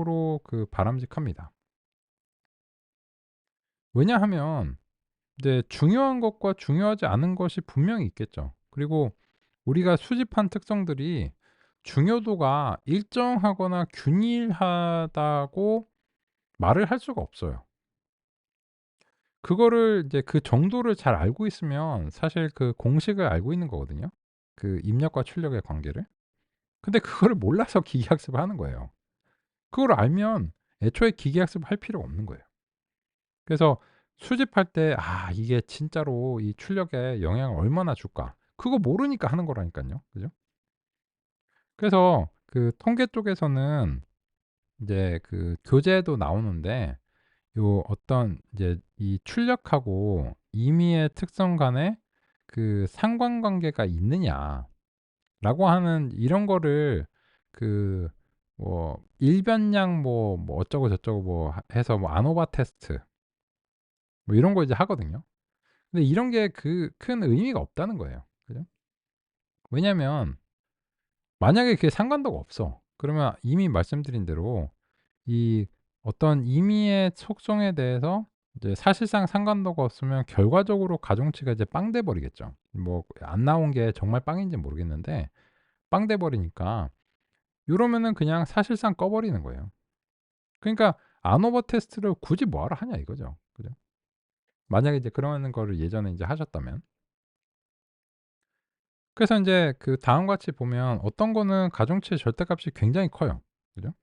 전체적으로 바람직합니다. 왜냐하면 이제 중요한 것과 중요하지 않은 것이 분명히 있겠죠. 그리고 우리가 수집한 특성들이 중요도가 일정하거나 균일하다고 말을 할 수가 없어요. 그거를 이제 그 정도를 잘 알고 있으면 사실 그 공식을 알고 있는 거거든요. 그 입력과 출력의 관계를. 근데 그거를 몰라서 기계학습을 하는 거예요. 그걸 알면 애초에 기계학습을 할 필요가 없는 거예요. 그래서 수집할 때 '아 이게 진짜로 이 출력에 영향을 얼마나 줄까?' 그거 모르니까 하는 거라니깐요. 그죠? 그래서 그 통계 쪽에서는 인제 그 교재에도 나오는데 요 어떤 이제 이 출력하고 임의의 특성 간에 그 상관관계가 있느냐라고 하는 이런 거를 그 뭐 일변량 뭐 어쩌고 저쩌고 뭐 해서 뭐 아노바 테스트 뭐 이런 거 이제 하거든요. 근데 이런 게 큰 의미가 없다는 거예요. 그죠? 왜냐면 만약에 그게 상관도가 없어. 그러면 이미 말씀드린 대로 이 어떤 임의의 속성에 대해서 이제 사실상 상관도가 없으면 결과적으로 가중치가 이제 빵 돼 버리겠죠. 뭐 안 나온 게 정말 빵인지는 모르겠는데 빵 돼 버리니까 이러면은 그냥 사실상 꺼 버리는 거예요. 그러니까 안 오버 테스트를 굳이 뭐하러 하냐 이거죠. 그죠? 만약에 이제 그런 거를 예전에 인제 하셨다면. 그래서 인제 그 다음과 같이 보면 어떤 거는 가중치의 절대값이 굉장히 커요. 그죠?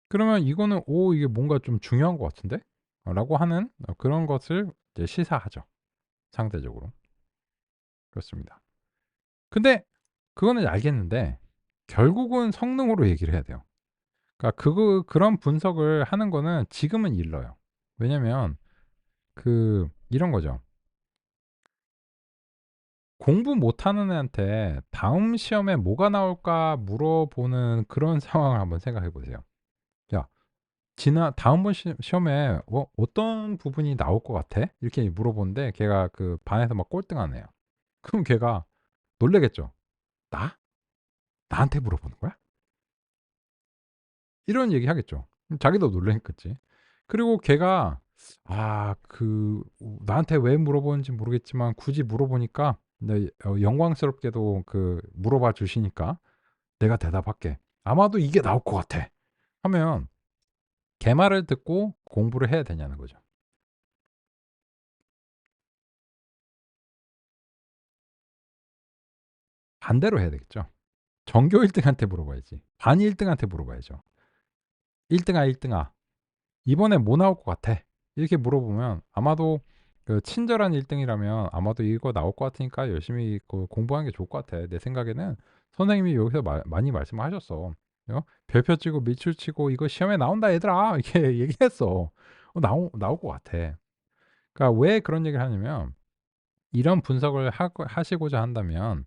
그러면 이거는 '오 이게 뭔가 좀 중요한 것 같은데?' 라고 하는 그런 것을 이제 시사하죠, 상대적으로. 그렇습니다. 근데 그거는 알겠는데 결국은 성능으로 얘기를 해야 돼요. 그러니까 그런 분석을 하는 거는 지금은 일러요. 왜냐면 이런 거죠. 공부 못하는 애한테 "다음 시험에 뭐가 나올까?" 물어보는 그런 상황을 한번 생각해 보세요. "야 다음번 시험에 어떤 부분이 나올 것 같아?" 이렇게 물어보는데 걔가 그 반에서 막 꼴등한 애야. 그럼 걔가 놀라겠죠. "나? 나한테 물어보는 거야?" 이런 얘기하겠죠. 그럼 자기도 놀라겠지. 그리고 걔가 나한테 왜 물어보는지 모르겠지만 굳이 물어보니까 네 영광스럽게도 물어봐 주시니까 내가 대답할게. "아마도 이게 나올 것 같아." 하면 걔 말을 듣고 공부를 해야 되냐는 거죠. 반대로 해야 되겠죠. 전교 1 등한테 물어봐야지. 반 1 등한테 물어봐야죠. "1 등아, 1 등아 이번에 뭐 나올 것 같아?" 이렇게 물어보면 아마도 친절한 1 등이라면 "아마도 이거 나올 것 같으니까 열심히 공부하는 게 좋을 것 같아. 내 생각에는 선생님이 여기서 많이 말씀하셨어. 별표 치고 밑줄 치고 이거 시험에 나온다 얘들아." 이렇게 얘기했어. 나올 것 같아." 그러니까 왜 그런 얘기를 하냐면 이런 분석을 하시고자 한다면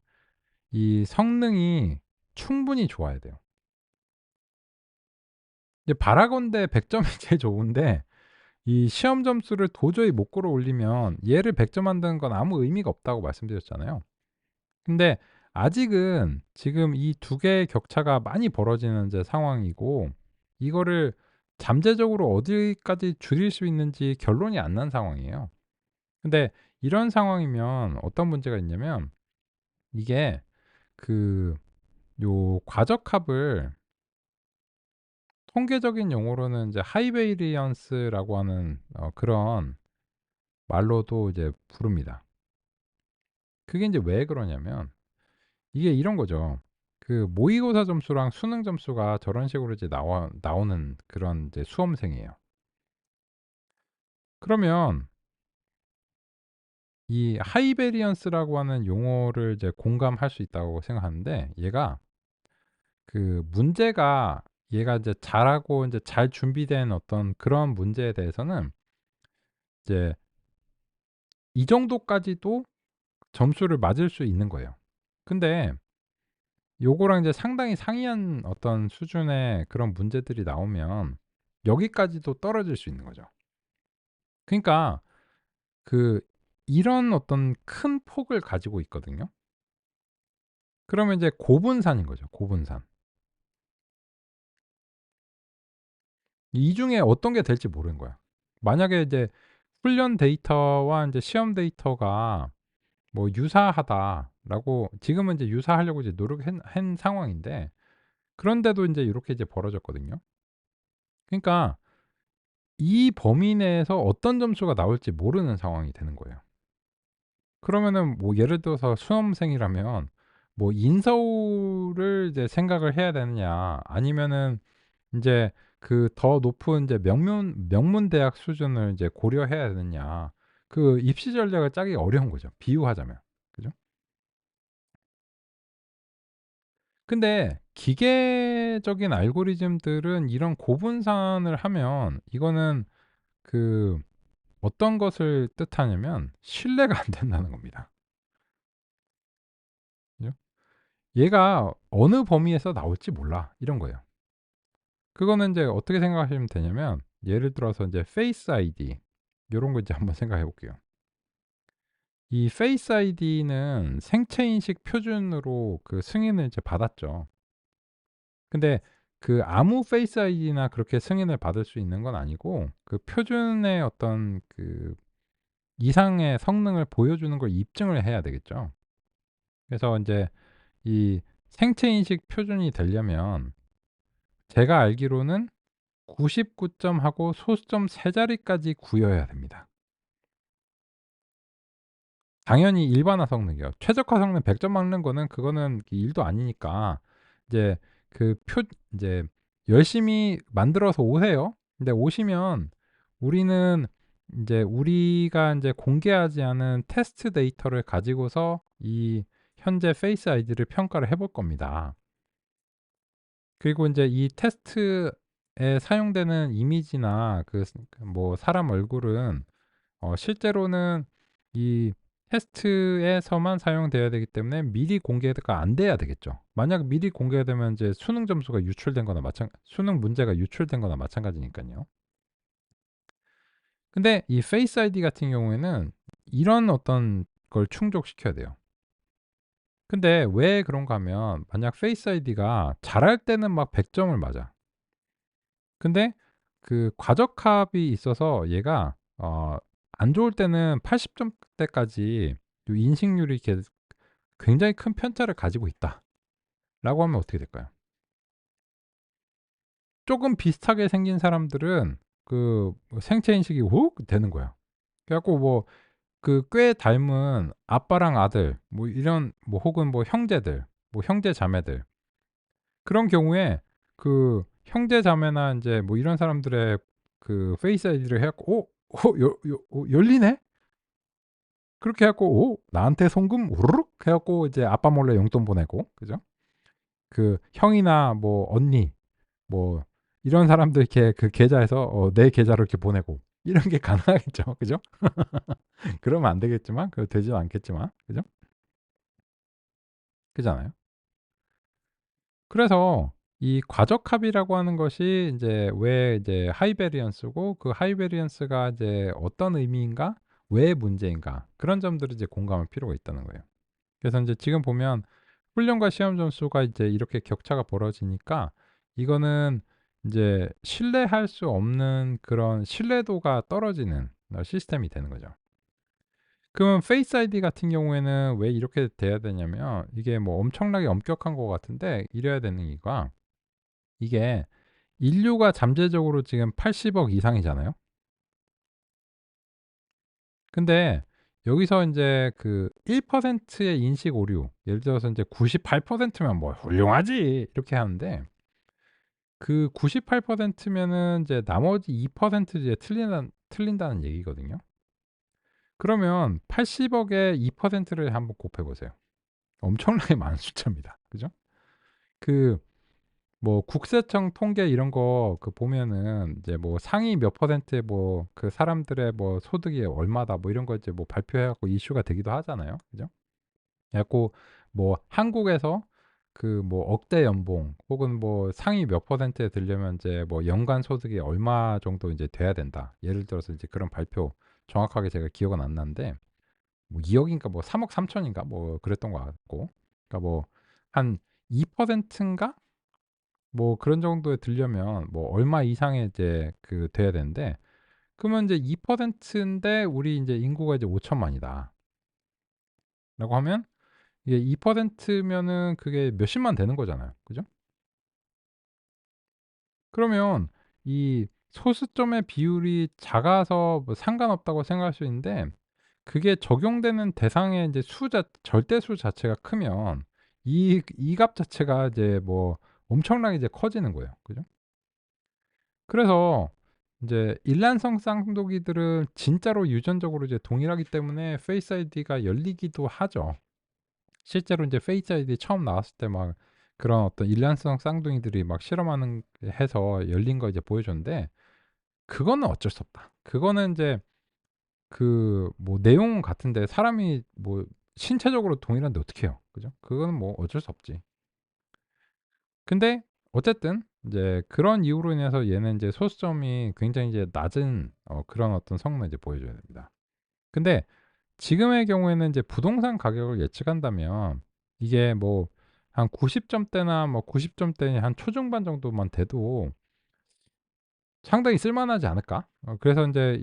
이 성능이 충분히 좋아야 돼요. 이제 바라건대 100 점이 제일 좋은데 이 시험 점수를 도저히 못 끌어올리면 얘를 100점 만드는 건 아무 의미가 없다고 말씀드렸잖아요. 근데 아직은 지금 이 두 개의 격차가 많이 벌어지는 이제 상황이고 이거를 잠재적으로 어디까지 줄일 수 있는지 결론이 안 난 상황이에요. 근데 이런 상황이면 어떤 문제가 있냐면 이게 그 요 과적합을 통계적인 용어로는 이제 하이베리언스라고 하는 그런 말로도 이제 부릅니다. 그게 인제 왜 그러냐면 이게 이런 거죠. 모의고사 점수랑 수능 점수가 저런 식으로 이제 나오는 그런 이제 수험생이에요. 그러면 이 하이베리언스라고 하는 용어를 이제 공감할 수 있다고 생각하는데 얘가 문제가 얘가 이제 잘하고 인제 잘 준비된 어떤 그런 문제에 대해서는 이제 이 정도까지도 점수를 맞을 수 있는 거예요. 근데 요거랑 이제 상당히 상이한 어떤 수준의 그런 문제들이 나오면 여기까지도 떨어질 수 있는 거죠. 그러니까 그 이런 어떤 큰 폭을 가지고 있거든요. 그러면 이제 고분산인 거죠, 고분산. 이 중에 어떤 게 될지 모르는 거야. 만약에 이제 훈련 데이터와 인제 시험 데이터가 뭐 유사하다라고, 지금은 이제 유사하려고 이제 노력한 상황인데, 그런데도 인제 요렇게 이제 벌어졌거든요. 그러니까 이 범위 내에서 어떤 점수가 나올지 모르는 상황이 되는 거예요. 그러면은 뭐 예를 들어서 수험생이라면 뭐 인서울을 이제 생각을 해야 되느냐, 아니면은 인제 그 더 높은 이제 명문 대학 수준을 이제 고려해야 되느냐. 그 입시 전략을 짜기 어려운 거죠, 비유하자면. 그죠? 근데 기계적인 알고리즘들은 이런 고분산을 하면, 이거는 그 어떤 것을 뜻하냐면 신뢰가 안 된다는 겁니다. 그죠? '얘가 어느 범위에서 나올지 몰라.' 이런 거예요. 그거는 인제 어떻게 생각하시면 되냐면, 예를 들어서 인제 페이스 아이디 요런 거 이제 한번 생각해 볼게요. 이 페이스 아이디는 생체 인식 표준으로 그 승인을 이제 받았죠. 근데 그 아무 페이스 아이디나 그렇게 승인을 받을 수 있는 건 아니고, 그 표준의 어떤 그 이상의 성능을 보여주는 걸 입증을 해야 되겠죠. 그래서 인제 이 생체 인식 표준이 되려면 제가 알기로는 99점 하고 소수점 3 자리까지 구여야 됩니다. 당연히 일반화 성능이요. 최적화 성능 100점 막는 거는 그거는 일도 아니니까, 이제 그 표 인제 열심히 만들어서 오세요. 근데 오시면 우리는 인제 우리가 인제 공개하지 않은 테스트 데이터를 가지고서 이 현재 페이스 아이디를 평가를 해볼 겁니다. 그리고 인제 이 테스트에 사용되는 이미지나 그 뭐 사람 얼굴은 실제로는 이 테스트에서만 사용돼야 되기 때문에 미리 공개가 안 돼야 되겠죠. 만약 미리 공개가 되면 이제 수능 점수가 유출된 거나 수능 문제가 유출된 거나 마찬가지니깐요. 근데 이 페이스 아이디 같은 경우에는 이런 어떤 걸 충족시켜야 돼요. 근데 왜 그런가 하면, 만약 페이스 아이디가 잘할 때는 막 100 점을 맞아. 근데 그 과적합이 있어서 얘가 안 좋을 때는 80 점대까지 요 인식률이 이렇게 굉장히 큰 편차를 가지고 있다라고 하면 어떻게 될까요? 쪼금 비슷하게 생긴 사람들은 그 생체 인식이 훅 되는 거야. 그래 갖고 뭐 그 꽤 닮은 아빠랑 아들 뭐 이런, 뭐 혹은 뭐 형제들, 뭐 형제 자매들, 그런 경우에 그 형제 자매나 인제 뭐 이런 사람들의 그 페이스 아이디를 해 갖고 '열리네?' 그렇게 해 갖고 '오 나한테 송금 우르륵.' 해 갖고 이제 아빠 몰래 용돈 보내고, 그죠? 그 형이나 뭐 언니 뭐 이런 사람들 이렇게 그 계좌에서 내 계좌로 이렇게 보내고, 이런 게 가능하겠죠. 그죠? 그러면 안 되겠지만, 되지는 않겠지만, 그죠? 그잖아요. 그래서 이 과적합이라고 하는 것이 인제 왜 이제 하이 베리언스고, 그 하이 베리언스가 이제 어떤 의미인가? 왜 문제인가? 그런 점들을 이제 공감할 필요가 있다는 거예요. 그래서 인제 지금 보면 훈련과 시험 점수가 이제 이렇게 격차가 벌어지니까, 이거는 인제 신뢰할 수 없는 그런 신뢰도가 떨어지는 시스템이 되는 거죠. 그러면 페이스 아이디 같은 경우에는 왜 이렇게 돼야 되냐면, 이게 뭐 엄청나게 엄격한 것 같은데 이래야 되는 이유가, 이게 인류가 잠재적으로 지금 80억 이상이잖아요. 근데 여기서 인제 그 1%의 인식 오류, 예를 들어서 인제 98% 면 뭐 "훌륭하지." 이렇게 하는데, 그 98% 면은 이제 나머지 2% 이제 틀린다는 얘기거든요. 그러면 80억의 2%를 한번 곱해 보세요. 엄청나게 많은 숫자입니다. 그죠? 그 뭐 국세청 통계 이런 거 그 보면은 이제 뭐 상위 몇 퍼센트의 뭐 그 사람들의 뭐 소득이 얼마다 뭐 이런 거 이제 뭐 발표해 갖고 이슈가 되기도 하잖아요. 그죠? 그래 갖고 뭐 한국에서 그 뭐 억대 연봉 혹은 뭐 상위 몇 퍼센트에 들려면 이제 뭐 연간 소득이 얼마 정도 인제 돼야 된다. 예를 들어서 이제 그런 발표, 정확하게 제가 기억은 안 나는데 뭐 2 억인가 뭐 3억 3천 인가 뭐 그랬던 것 같고, 그러니까 뭐 한 2% 인가 뭐 그런 정도에 들려면 뭐 얼마 이상의 이제 그 돼야 되는데, 그러면 이제 2% 인데 우리 인제 인구가 이제 5천만 이다 라고 하면 이게 2% 면은 그게 몇십만 되는 거잖아요. 그죠? 그러면 이 소수점의 비율이 작아서 뭐 상관없다고 생각할 수 있는데, 그게 적용되는 대상의 인제 절대수 자체가 크면 이 값 자체가 이제 뭐 엄청나게 이제 커지는 거예요. 그죠? 그래서 인제 일란성 쌍둥이들은 진짜로 유전적으로 이제 동일하기 때문에 페이스 아이디가 열리기도 하죠. 실제로 인제 페이스 아이디 처음 나왔을 때 막 그런 어떤 일란성 쌍둥이들이 막 실험하는 해서 열린 거 이제 보여줬는데, 그거는 어쩔 수 없다. 그거는 인제 그 뭐 내용은 같은데 사람이 뭐 신체적으로 동일한데 어떡해요. 그죠? 그거는 뭐 어쩔 수 없지. 근데 어쨌든 인제 그런 이유로 인해서 얘는 인제 소수점이 굉장히 이제 낮은 그런 어떤 성능을 이제 보여줘야 됩니다. 근데 지금의 경우에는 인제 부동산 가격을 예측한다면 이게 뭐 한 90 점대나 뭐 90 점대 한 초중반 정도만 돼도 상당히 쓸 만하지 않을까? 그래서 인제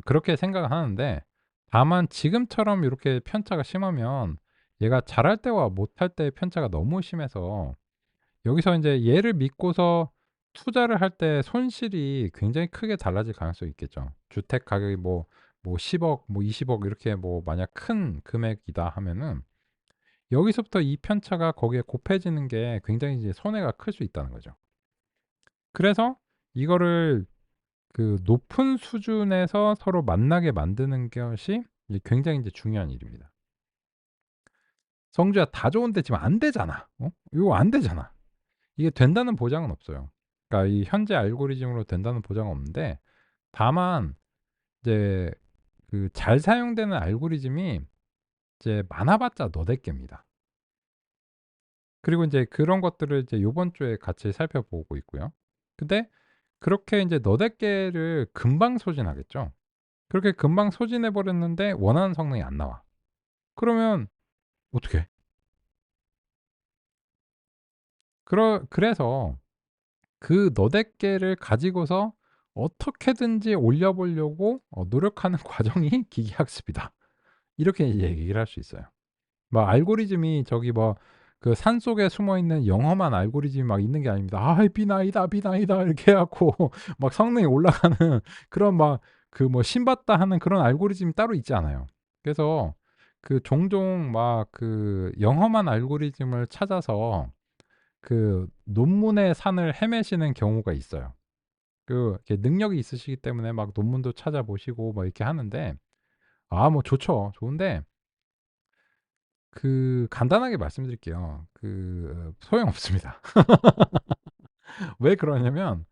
그렇게 생각을 하는데, 다만 지금처럼 요렇게 편차가 심하면 얘가 잘할 때와 못할 때의 편차가 너무 심해서 여기서 인제 얘를 믿고서 투자를 할 때 손실이 굉장히 크게 달라질 가능성이 있겠죠. 주택 가격이 뭐 10억 뭐 20억 이렇게 뭐 만약 큰 금액이다 하면은 여기서부터 이 편차가 거기에 곱해지는 게 굉장히 이제 손해가 클 수 있다는 거죠. 그래서 이거를 그 높은 수준에서 서로 만나게 만드는 것이 이제 굉장히 이제 중요한 일입니다. "성주야 다 좋은데 지금 안 되잖아. 이거 안 되잖아." 이게 된다는 보장은 없어요. 그러니까 이 현재 알고리즘으로 된다는 보장은 없는데, 다만 이제 그 잘 사용되는 알고리즘이 이제 많아 봤자 너댓 개입니다. 그리고 인제 그런 것들을 이제 요번 주에 같이 살펴보고 있고요. 근데 그렇게 인제 너댓 개를 금방 소진하겠죠. 그렇게 금방 소진해 버렸는데 원하는 성능이 안 나와. 그러면 어떡해? 그래서 그 너댓 개를 가지고서 어떻게든지 올려 보려고 노력하는 과정이 기계학습이다. 이렇게 얘기를 할 수 있어요. 막 알고리즘이 저기 뭐 그 산속에 숨어 있는 영험한 알고리즘이 막 있는 게 아닙니다. "아이 비나이다, 비나이다." 이렇게 해 갖고 막 성능이 올라가는 그런 막 그 뭐 신봤다 하는 그런 알고리즘이 따로 있지 않아요. 그래서 그 종종 막 그 영험한 알고리즘을 찾아서 그 논문의 산을 헤매시는 경우가 있어요. 이렇게 능력이 있으시기 때문에 막 논문도 찾아보시고 막 이렇게 하는데, 뭐 좋죠. 좋은데 간단하게 말씀드릴게요. 소용없습니다. 왜 그러냐면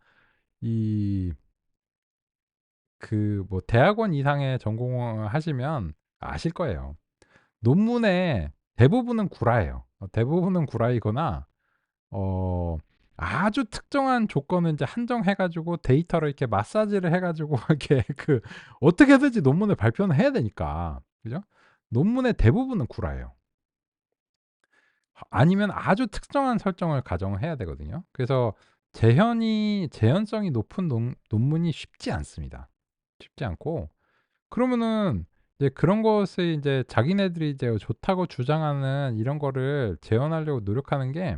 이 뭐 대학원 이상의 전공을 하시면 아실 거예요. 논문의 대부분은 구라예요. 대부분은 구라이거나 어 아주 특정한 조건을 인제 한정해 가지고 데이터를 이렇게 마사지를 해 가지고 이렇게 어떻게든지 논문을 발표는 해야 되니까. 그죠? 논문의 대부분은 구라예요. 아니면 아주 특정한 설정을 가정해야 되거든요. 그래서 재현성이 높은 논문이 쉽지 않습니다. 쉽지 않고, 그러면은 이제 그런 것을 인제 자기네들이 이제 좋다고 주장하는 이런 거를 재현하려고 노력하는 게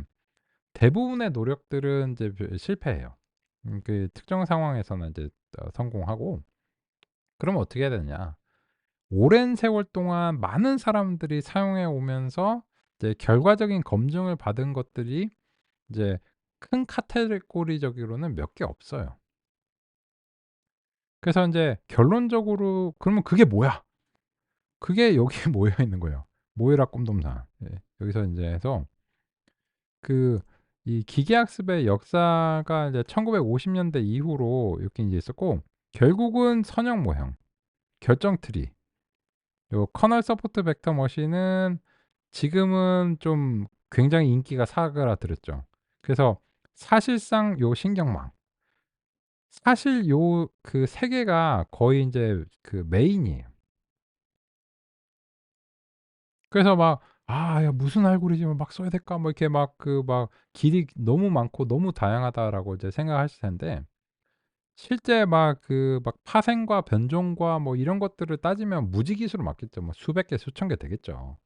대부분의 노력들은 이제 실패해요. 그 특정 상황에서는 이제 성공하고. 그러면 어떻게 해야 되느냐. 오랜 세월 동안 많은 사람들이 사용해 오면서 이제 결과적인 검증을 받은 것들이 이제 큰 카테고리적으로는 몇 개 없어요. 그래서 인제 결론적으로 그러면 그게 뭐야? 그게 여기에 모여 있는 거예요. 모여라 꼼돔사. 예. 여기서 인제 해서 그 이 기계학습의 역사가 이제 1950 년대 이후로 이렇게 인제 있었고, 결국은 선형 모형, 결정 트리, 요 커널 서포트 벡터 머신은 지금은 좀 굉장히 인기가 사그라들었죠. 그래서 사실상 요 신경망, 사실 요 그 3 개가 거의 인제 그 메인이에요. 그래서 막 '아 야 무슨 알고리즘을 막 써야 될까?' 뭐 이렇게 막 막 '길이 너무 많고 너무 다양하다.'라고 이제 생각하실 텐데, 실제 막 막 파생과 변종과 뭐 이런 것들을 따지면 무지기수로 많겠죠. 뭐 수백 개 수천 개 되겠죠.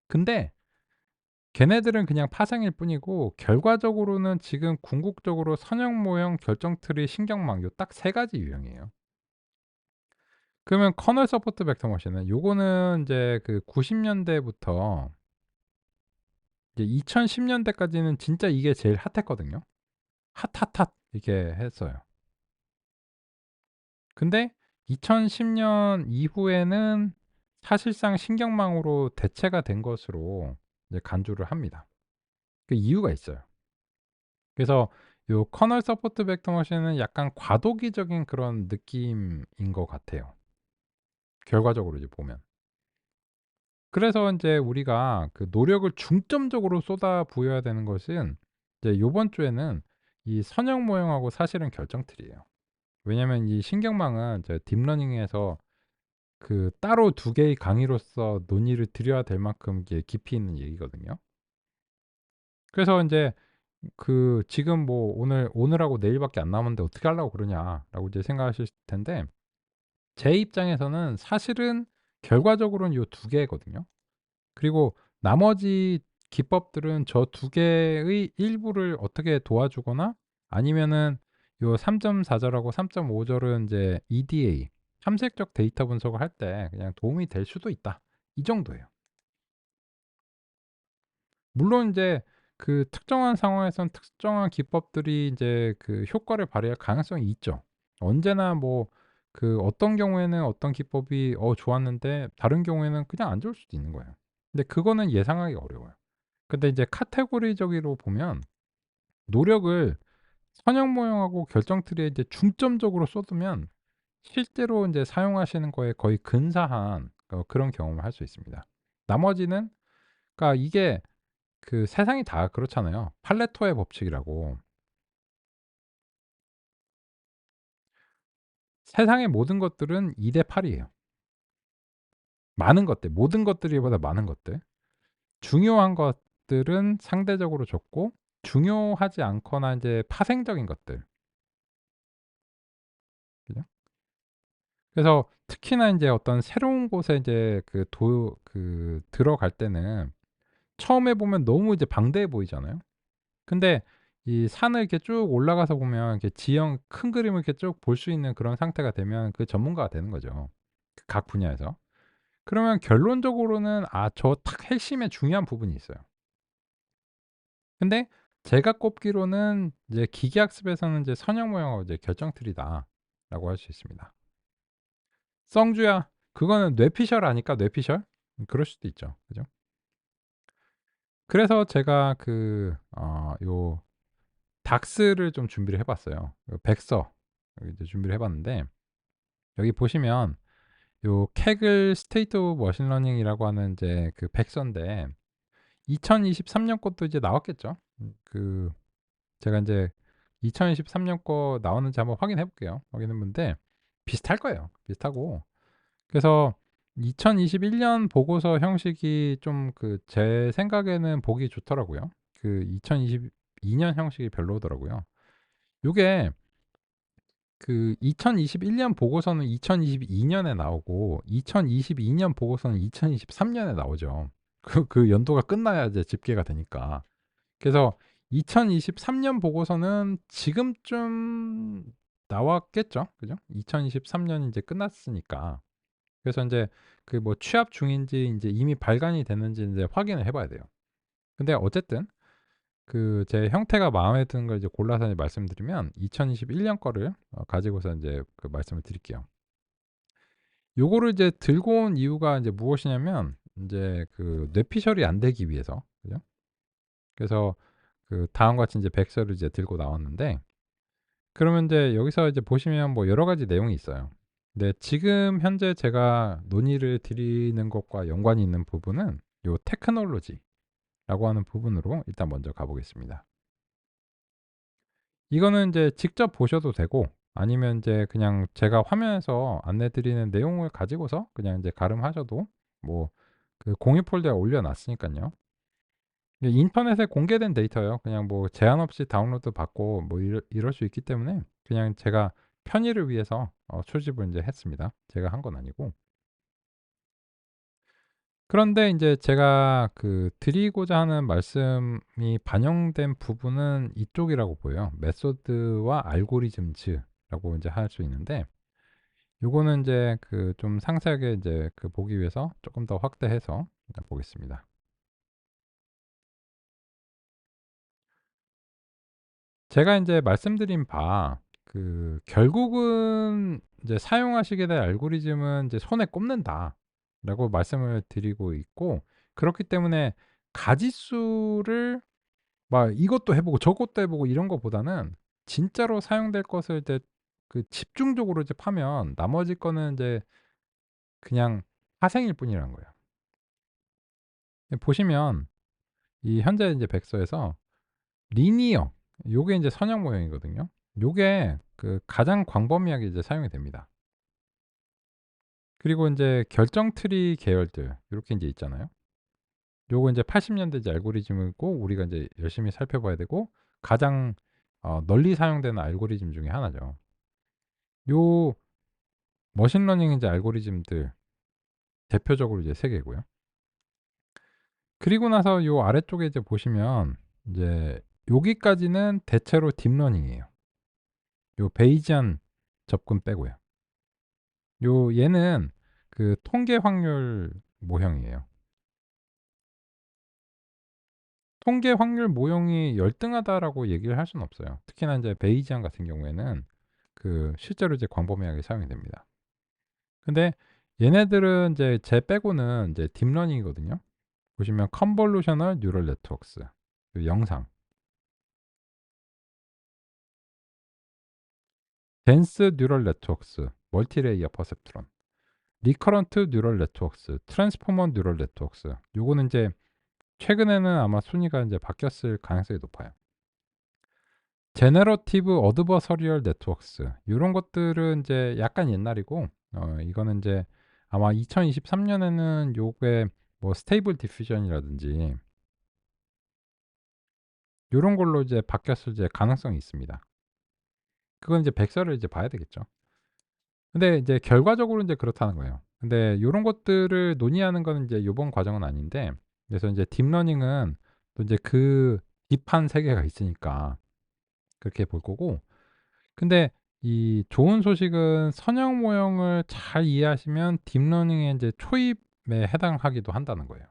근데 걔네들은 그냥 파생일 뿐이고 결과적으로는 지금 궁극적으로 선형, 모형, 결정 트리, 신경망 요 딱 세 가지 유형이에요. 그러면 커널 서포트 벡터 머신은 요거는 인제 90 년대부터 이제 2010 년대까지는 진짜 이게 제일 핫했거든요. 핫 이렇게 했어요. 근데 2010년 이후에는 사실상 신경망으로 대체가 된 것으로 이제 간주를 합니다. 그 이유가 있어요. 그래서 요 커널 서포트 벡터 머신은 약간 과도기적인 그런 느낌인 것 같아요, 결과적으로 이제 보면. 그래서 인제 우리가 그 노력을 중점적으로 쏟아부어야 되는 것은 이제 요번 주에는 이 선형 모형하고 사실은 결정 틀이에요. 왜냐면 이 신경망은 저 딥러닝에서 따로 두 개의 강의로서 논의를 드려야 될 만큼 이게 깊이 있는 얘기거든요. 그래서 인제 지금 뭐 오늘하고 내일밖에 안 남았는데 '어떻게 하려고 그러냐.'라고 이제 생각하실 텐데, 제 입장에서는 사실은 결과적으로는 요 두 개거든요. 그리고 나머지 기법들은 저 두 개의 일부를 어떻게 도와주거나, 아니면은 요 3.4 절하고 3.5 절은 인제 EDA 탐색적 데이터 분석을 할 때 그냥 도움이 될 수도 있다. 이 정도예요. 물론 인제 특정한 상황에선 특정한 기법들이 인제 효과를 발휘할 가능성이 있죠. 언제나 뭐 어떤 경우에는 어떤 기법이 좋았는데 다른 경우에는 그냥 안 좋을 수도 있는 거예요. 근데 그거는 예상하기 어려워요. 근데 이제 카테고리적으로 보면 노력을 선형 모형하고 결정 틀에 이제 중점적으로 쏟으면 실제로 인제 사용하시는 거에 거의 근사한 그런 경험을 할 수 있습니다. 나머지는, 그러니까 이게 세상이 다 그렇잖아요. 팔레토의 법칙이라고. 세상의 모든 것들은 2대 8 이에요. 많은 것들, 모든 것들이보다 많은 것들. 중요한 것들은 상대적으로 적고 중요하지 않거나 인제 파생적인 것들. 그죠? 그래서 특히나 인제 어떤 새로운 곳에 인제 들어갈 때는 처음에 보면 너무 이제 방대해 보이잖아요. 근데 이 산을 이렇게 쭉 올라가서 보면 이렇게 지형 큰 그림을 이렇게 쭉 볼 수 있는 그런 상태가 되면 전문가가 되는 거죠, 각 분야에서. 그러면 결론적으로는 저 딱 핵심에 중요한 부분이 있어요. 근데 제가 꼽기로는 이제 기계학습에서는 이제 선형 모형하고 이제 결정 틀이다라고 할 수 있습니다. 성주야, 그거는 뇌피셜 아닐까, 뇌피셜? 그럴 수도 있죠. 그죠? 그래서 제가 요 닥스를 좀 준비를 해 봤어요. 백서 이제 준비를 해 봤는데, 여기 보시면 요 Kaggle State of Machine Learning이라고 하는 이제 백서인데 2023년 것도 이제 나왔겠죠. 제가 인제 2023년 거 나왔는지 한번 확인해 볼게요. 확인해 보는데 비슷할 거예요. 비슷하고, 그래서 2021년 보고서 형식이 좀 제 생각에는 보기 좋더라고요. 2022년 형식이 별로더라고요. 요게 2021년 보고서는 2022 년에 나오고 2022년 보고서는 2023 년에 나오죠. 연도가 끝나야 이제 집계가 되니까. 그래서 2023년 보고서는 지금쯤 나왔겠죠. 그죠? 2023 년이 이제 끝났으니까. 그래서 인제 뭐 취합 중인지 인제 이미 발간이 됐는지 인제 확인을 해 봐야 돼요. 근데 어쨌든 제 형태가 마음에 드는 걸 이제 골라서 이제 말씀드리면 2021년 거를 가지고서 인제 말씀을 드릴게요. 요거를 이제 들고 온 이유가 인제 무엇이냐면 인제 뇌피셜이 안 되기 위해서. 그죠? 그래서 다음과 같이 인제 백서를 이제 들고 나왔는데, 그러면 인제 여기서 이제 보시면 뭐 여러 가지 내용이 있어요. 근데 지금 현재 제가 논의를 드리는 것과 연관이 있는 부분은 요 테크놀로지라고 하는 부분으로 일단 먼저 가 보겠습니다. 이거는 인제 직접 보셔도 되고, 아니면 인제 그냥 제가 화면에서 안내 드리는 내용을 가지고서 그냥 인제 가름하셔도 뭐 그 공유 폴더에 올려 놨으니깐요. 이게 인터넷에 공개된 데이터예요. 그냥 뭐 제한 없이 다운로드 받고 뭐 이럴 수 있기 때문에 그냥 제가 편의를 위해서 수집을 인제 했습니다. 제가 한 건 아니고. 그런데 인제 제가 그 드리고자 하는 말씀이 반영된 부분은 이쪽이라고 보여요. 메소드와 알고리즘즈라고 인제 할 수 있는데, 요거는 인제 그 좀 상세하게 인제 그 보기 위해서 쪼끔 더 확대해서 일단 보겠습니다. 제가 인제 말씀드린 바 그 결국은 이제 "사용하시게 될 알고리즘은 이제 손에 꼽는다."라고 말씀을 드리고 있고, 그렇기 때문에 가짓수를 막 이것도 해 보고 저것도 해 보고 이런 거보다는 진짜로 사용될 것을 이제 그 집중적으로 이제 파면 나머지 거는 인제 그냥 파생일 뿐이라는 거예요. 보시면 이 현재 인제 백서에서 리니어, 요게 인제 선형 모형이거든요. 요게 그 가장 광범위하게 이제 사용이 됩니다. 그리고 인제 결정 트리 계열들 요렇게 인제 있잖아요. 요거 인제 80 년대 이제 알고리즘이고 우리가 인제 열심히 살펴봐야 되고 가장 널리 사용되는 알고리즘 중에 하나죠. 요 머신러닝 인제 알고리즘들 대표적으로 이제 3 개고요. 그리고 나서 요 아래쪽에 이제 보시면 인제 여기까지는 대체로 딥러닝이에요. 요 베이지안 접근 빼고요. 얘는 그 통계 확률 모형이에요. 통계 확률 모형이 열등하다라고 얘기를 할 수는 없어요. 특히나 인제 베이지안 같은 경우에는 그 실제로 이제 광범위하게 사용이 됩니다. 근데 얘네들은 인제 쟤 빼고는 인제 딥러닝이거든요. 보시면 컨볼루셔널 뉴럴 네트워크스, 요 영상, 덴스 뉴럴 네트워크스, 멀티레이어 퍼셉트론, 리커런트 뉴럴 네트워크스, 트랜스포머 뉴럴 네트워크스. 요거는 인제 최근에는 아마 순위가 인제 바뀌었을 가능성이 높아요. 제너러티브 어드버서리얼 네트워크스, 요런 것들은 인제 약간 옛날이고 이거는 인제 아마 2023 년에는 요게 뭐 스테이블 디퓨전이라든지 요런 걸로 이제 바뀌었을 이제 가능성이 있습니다. 그건 이제 백서를 이제 봐야 되겠죠. 근데 이제 결과적으로 인제 그렇다는 거예요. 근데 요런 것들을 논의하는 거는 이제 요번 과정은 아닌데, 그래서 인제 딥러닝은 또 인제 그 딥한 세계가 있으니까 그렇게 볼 거고, 근데 이 좋은 소식은 선형 모형을 잘 이해하시면 딥러닝의 인제 초입에 해당하기도 한다는 거예요.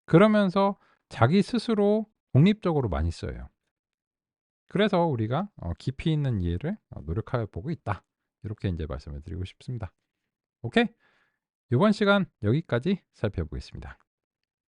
그러면서 자기 스스로 독립적으로 많이 쓰여요. 그래서 우리가 깊이 있는 이해를 노력해 보고 있다. 이렇게 인제 말씀을 드리고 싶습니다. 오케이? 요번 시간 여기까지 살펴보겠습니다.